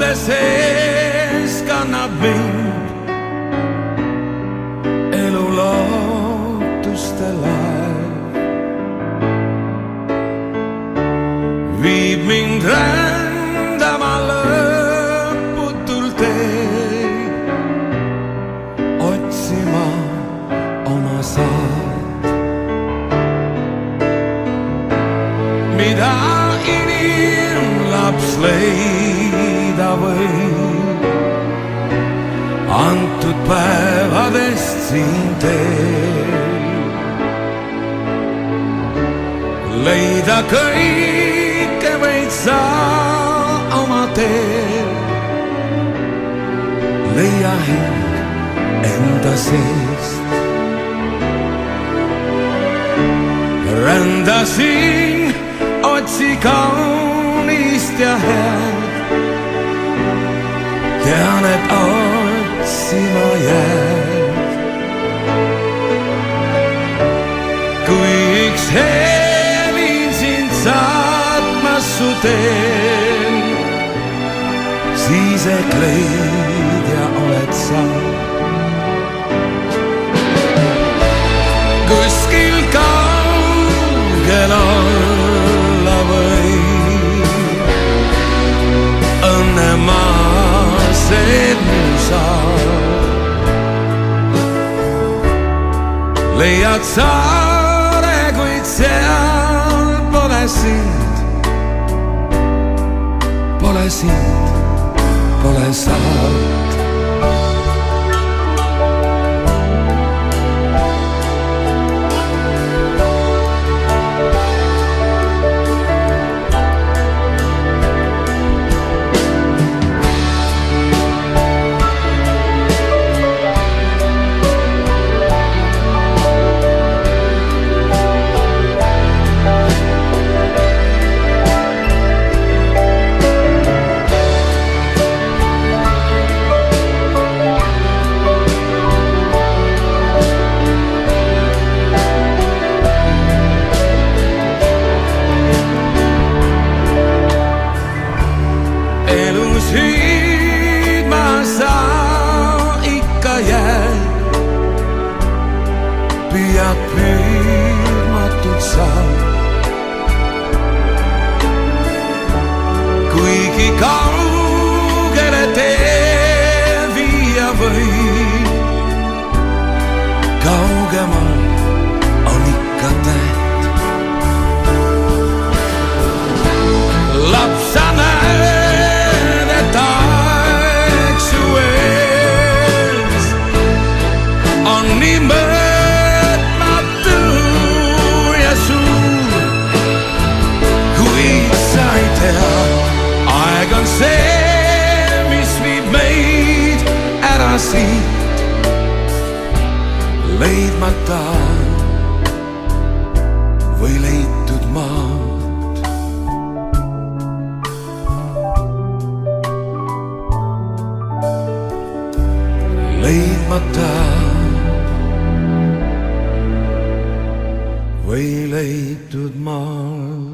Kalle sees kannab mind elu lootuste laev, viib mind rändama lõputul teel, otsima oma saart, mida inimlaps leida võib antud päevadest siin teel. Leida kõike võid sa oma teel, leia hing enda seest. Rändasin, otsi kaunist ja head, tean, et otsima jääd. Kui üks helin sind saatmas su teel, siis ehk leidja oled sa. Kuskil kaugel olla võib õnnemaased musa. Leiad saare, kuid seal pole sind, pole sind, pole saart. Hüüdma sa ikka jääd, püüad püüdmatult sa, kuigi kaugele tee viia võib, kaugemal on ikka täht. Laps sa näed, et aeg su ees on nii mõõtmatu ja suur, kuid sa ei tea, aeg on see, mis viib meid ära siit, leidmata või leitud maad. Leidmata või leitud maal.